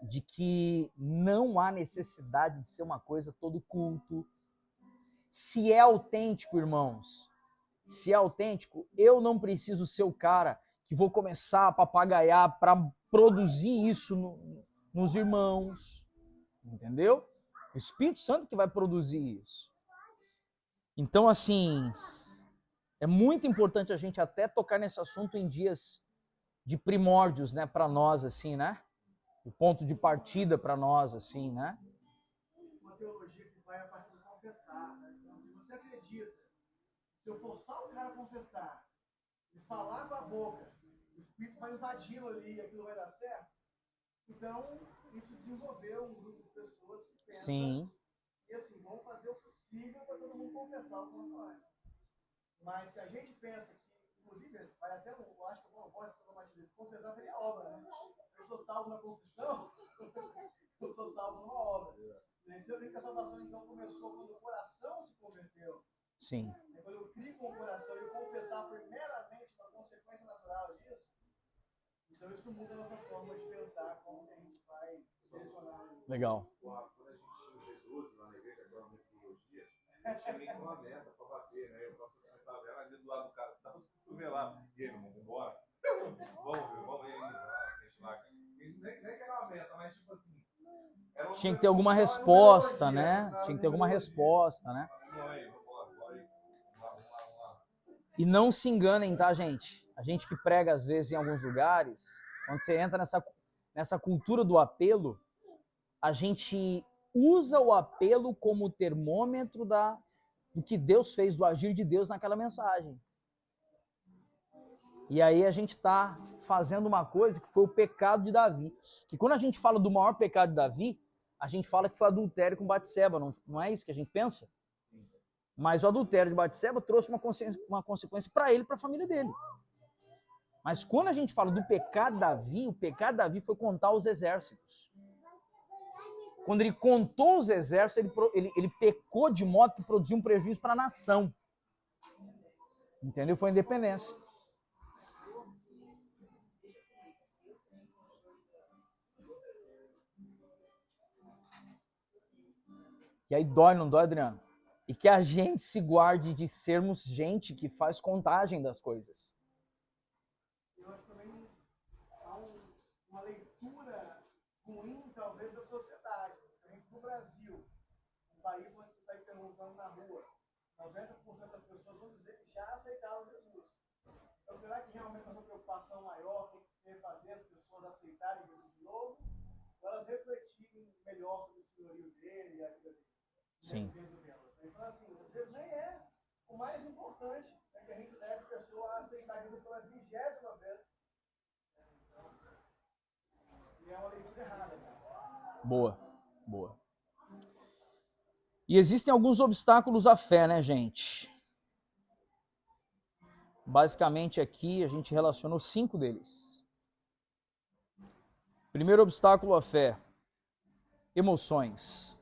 De que não há necessidade de ser uma coisa todo culto. Se é autêntico, irmãos, se é autêntico, eu não preciso ser o cara que vou começar a papagaiar para produzir isso nos irmãos, entendeu? O Espírito Santo que vai produzir isso. Então, assim, é muito importante a gente até tocar nesse assunto em dias de primórdios, né, para nós, assim, né? O ponto de partida para nós, assim, né? Uma teologia que vai a partir do confessar, né? Então, se você acredita, se eu forçar o cara a confessar e falar com a boca, o Espírito vai invadi-lo ali e aquilo vai dar certo, então isso desenvolveu um grupo de pessoas que pensam Sim. e assim, vão fazer o possível para todo mundo confessar o quanto antes. Mas se a gente pensa que, inclusive, vai até, eu acho que alguma voz que eu dizer, confessar seria obra, né? Se eu sou salvo na confissão, eu sou salvo numa obra. Se eu digo que a salvação então começou quando o coração se converteu. Sim. Quando eu crio com o coração e confessar foi meramente uma consequência natural disso, então isso muda a nossa forma de pensar, como que a gente vai direcionar. Legal. Quando a gente tinha o G12 lá na igreja, que era uma metodologia, a gente tinha meio que uma meta para bater, né? Eu posso começar a ver, mas do lado do cara, você dá uns cotovelados. E aí, irmão, vambora? Vamos aí, nem que era uma meta, mas tipo assim. Tinha que ter alguma resposta, né? Tinha que ter alguma resposta, né? E não se enganem, tá, gente? A gente que prega, às vezes, em alguns lugares, quando você entra nessa cultura do apelo, a gente usa o apelo como termômetro do que Deus fez, do agir de Deus naquela mensagem. E aí a gente está fazendo uma coisa que foi o pecado de Davi. Que quando a gente fala do maior pecado de Davi, a gente fala que foi adultério com Batseba, não é isso que a gente pensa? Mas o adultério de Batseba trouxe uma consequência para ele e para a família dele. Mas quando a gente fala do pecado de Davi, o pecado de Davi foi contar os exércitos. Quando ele contou os exércitos, ele pecou de modo que produziu um prejuízo para a nação. Entendeu? Foi a independência. E aí dói, não dói, Adriano? E que a gente se guarde de sermos gente que faz contagem das coisas. Eu acho também há uma leitura ruim, talvez, da sociedade. A gente no Brasil, um país onde você sai perguntando na rua, 90% das pessoas vão dizer que já aceitaram Jesus. Então, será que realmente essa preocupação maior tem que ser fazer as pessoas aceitarem Jesus de novo? Ou elas refletirem melhor sobre o senhorio dele e a vida dele? Sim. Então, assim, às vezes nem é o mais importante, né, que a gente leve a pessoa a aceitar Jesus pela 20ª vez. E é uma leitura errada. Né? Boa, boa. E existem alguns obstáculos à fé, né, gente? Basicamente aqui a gente relacionou 5 deles. Primeiro obstáculo à fé: emoções.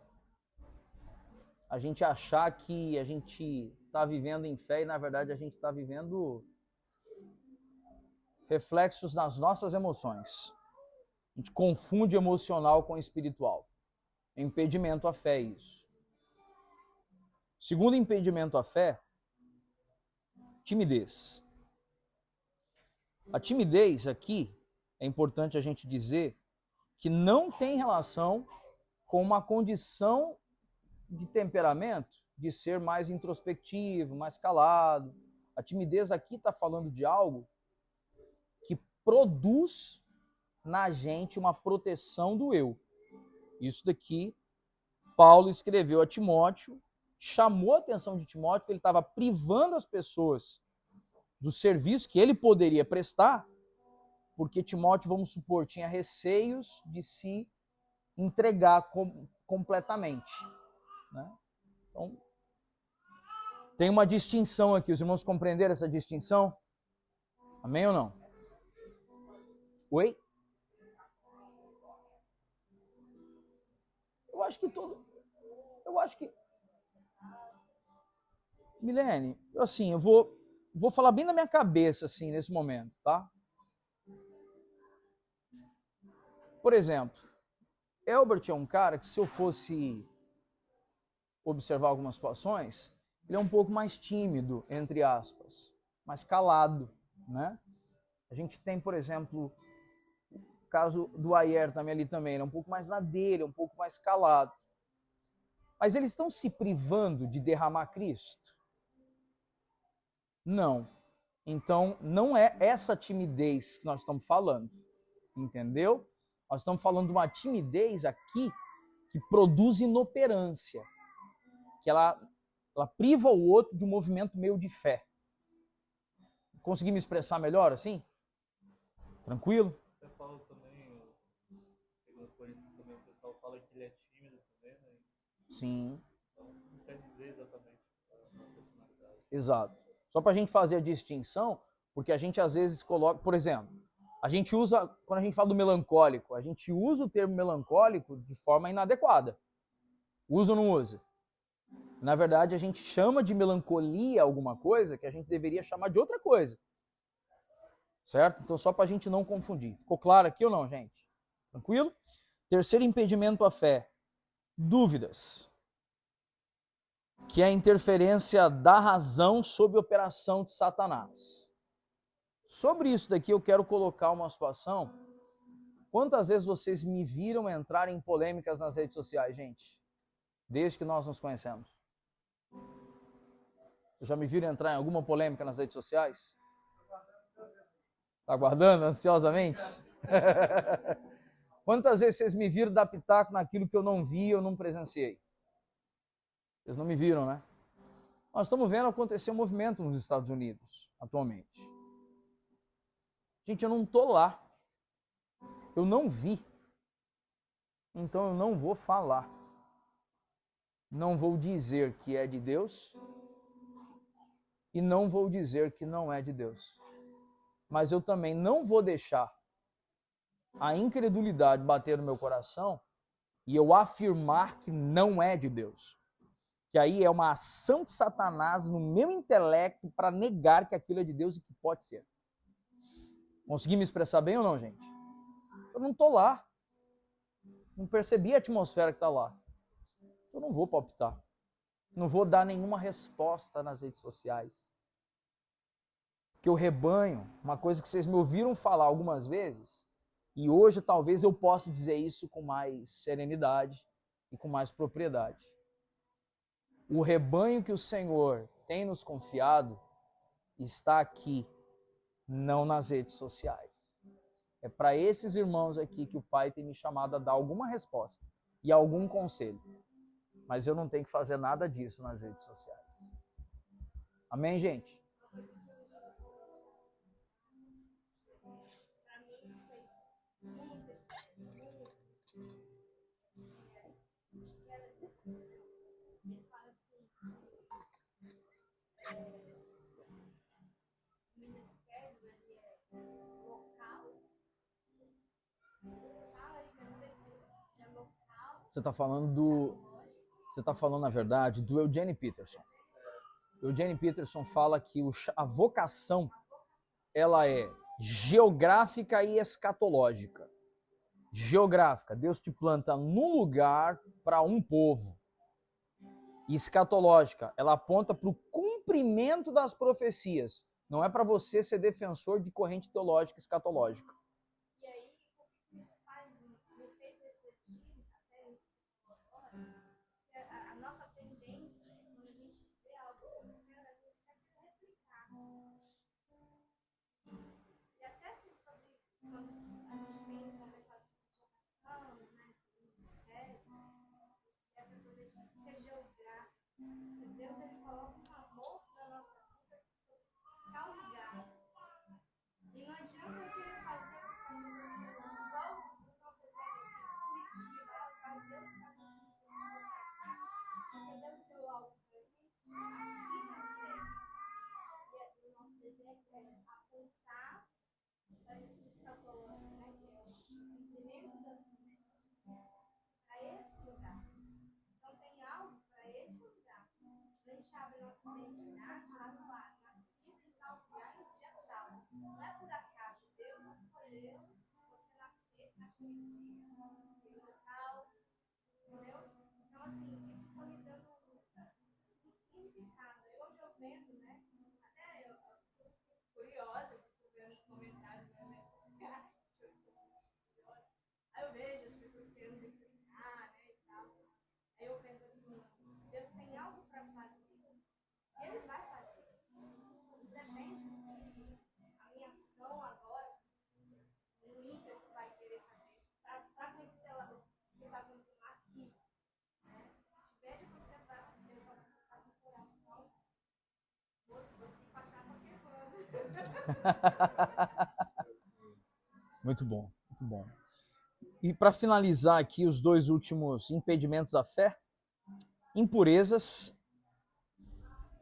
A gente achar que a gente está vivendo em fé e, na verdade, a gente está vivendo reflexos nas nossas emoções. A gente confunde emocional com espiritual. É impedimento à fé isso. Segundo impedimento à fé, timidez. A timidez aqui, é importante a gente dizer, que não tem relação com uma condição de temperamento, de ser mais introspectivo, mais calado. A timidez aqui está falando de algo que produz na gente uma proteção do eu. Isso daqui, Paulo escreveu a Timóteo, chamou a atenção de Timóteo que ele estava privando as pessoas do serviço que ele poderia prestar, porque Timóteo, vamos supor, tinha receios de se entregar completamente. Né? Então, tem uma distinção aqui. Os irmãos compreenderam essa distinção? Amém ou não? Oi? Eu acho que Milene, assim, eu vou falar bem na minha cabeça, assim, nesse momento, tá? Por exemplo, Elbert é um cara que, se eu fosse observar algumas situações, ele é um pouco mais tímido, entre aspas, mais calado, né? A gente tem, por exemplo, o caso do Ayer também ali também, ele é um pouco mais na dele, um pouco mais calado. Mas eles estão se privando de derramar Cristo? Não. Então, não é essa timidez que nós estamos falando, entendeu? Nós estamos falando de uma timidez aqui que produz inoperância, que ela priva o outro de um movimento meio de fé. Consegui me expressar melhor assim? Tranquilo? Você fala também, segundo Coríntios também, o pessoal fala que ele é tímido também, né? Sim. Então, não quer dizer exatamente a personalidade. Exato. Só para a gente fazer a distinção, porque a gente às vezes coloca, por exemplo, a gente usa, quando a gente fala do melancólico, a gente usa o termo melancólico de forma inadequada. Usa ou não usa? Na verdade, a gente chama de melancolia alguma coisa que a gente deveria chamar de outra coisa. Certo? Então, só para a gente não confundir. Ficou claro aqui ou não, gente? Tranquilo? Terceiro impedimento à fé: dúvidas. que é a interferência da razão sob a operação de Satanás. Sobre isso daqui eu quero colocar uma situação. Quantas vezes vocês me viram entrar em polêmicas nas redes sociais, gente? Desde que nós nos conhecemos. Já me viram entrar em alguma polêmica nas redes sociais? Tá aguardando ansiosamente? Quantas vezes vocês me viram dar pitaco naquilo que eu não vi, eu não presenciei? Vocês não me viram, né? Nós estamos vendo acontecer um movimento nos Estados Unidos, atualmente. Gente, eu não estou lá. Eu não vi. Então eu não vou falar. Não vou dizer que é de Deus e não vou dizer que não é de Deus. Mas eu também não vou deixar a incredulidade bater no meu coração e eu afirmar que não é de Deus. Que aí é uma ação de Satanás no meu intelecto para negar que aquilo é de Deus e que pode ser. Consegui me expressar bem ou não, gente? Eu não estou lá. Não percebi a atmosfera que está lá. Eu não vou palpitar. Não vou dar nenhuma resposta nas redes sociais. Porque o rebanho, uma coisa que vocês me ouviram falar algumas vezes, e hoje talvez eu possa dizer isso com mais serenidade e com mais propriedade. O rebanho que o Senhor tem nos confiado está aqui, não nas redes sociais. É para esses irmãos aqui que o Pai tem me chamado a dar alguma resposta e algum conselho. Mas eu não tenho que fazer nada disso nas redes sociais. Amém, gente? Você está falando, na verdade, do Eugene Peterson. O Eugene Peterson fala que a vocação, ela é geográfica e escatológica. Geográfica, Deus te planta num lugar para um povo. E escatológica, ela aponta para o cumprimento das profecias. Não é para você ser defensor de corrente teológica escatológica. E aí, o que me fez refletir, até isso que você falou agora, que a nossa tendência, quando a gente vê algo acontecendo, a gente quer replicar. E até assim, sobre quando a gente tem conversado sobre vocação, né, sobre ministério, essa coisa de ser geográfico. Deus, ele coloca um amor na nossa vida sobre tal lugar. E não adianta eu querer fazer igual o nosso exemplo aqui em Curitiba, trazer o que está acontecendo em Curitiba para cá, porque Deus deu algo para a gente aqui na série. E o nosso dever é apontar para o escatológico, né, que é o cumprimento das promessas de Cristo, para esse lugar. Então tem algo para esse lugar. A gente abre nossa identidade lá no ar, nascido em tal lugar no dia tal. Não é por acaso, Deus escolheu que você nascesse naquele dia, naquele local, entendeu? Então, assim, isso foi me dando muito significado. Hoje eu vendo, né? Até eu fico curiosa, fico vendo os comentários nas redes sociais, que eu sou muito curiosa. Aí eu vejo as pessoas querendo replicar, né, e tal. Aí eu penso assim, Deus tem algo para fazer. E Ele vai fazer. Depende do que a minha ação agora, o líder que vai querer fazer, para acontecer lá, o que vai acontecer lá aqui. Né? Se tiver de acontecer, vai acontecer, só que você está com o coração, você vai ter que achar qualquer coisa. Muito bom, muito bom. E para finalizar aqui os dois últimos impedimentos à fé, impurezas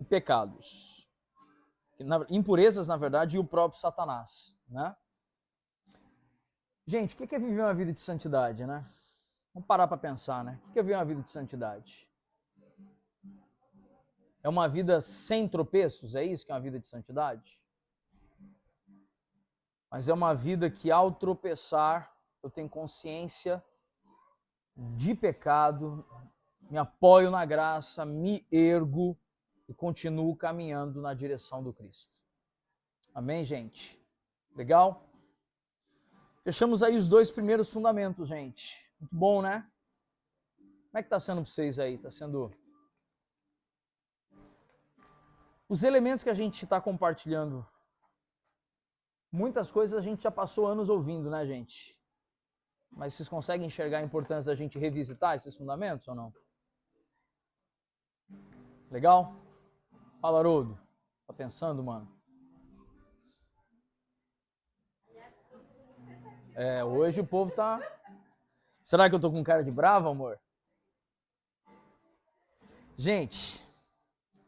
e pecados. Impurezas, na verdade, e o próprio Satanás, né? Gente, o que é viver uma vida de santidade, né? Vamos parar para pensar, né? O que é viver uma vida de santidade? É uma vida sem tropeços? É isso que é uma vida de santidade? Mas é uma vida que, ao tropeçar, eu tenho consciência de pecado me apoio na graça, me ergo e continuo caminhando na direção do Cristo. Amém, gente? Legal? Fechamos aí os 2 primeiros fundamentos, gente. Muito bom, né? Como é que tá sendo para vocês aí? Tá sendo... Os elementos que a gente está compartilhando, muitas coisas a gente já passou anos ouvindo, né, gente? Mas vocês conseguem enxergar a importância da gente revisitar esses fundamentos ou não? Legal? Fala, Haroldo. Tá pensando, mano? Hoje o povo tá... Será que eu tô com cara de bravo, amor? Gente,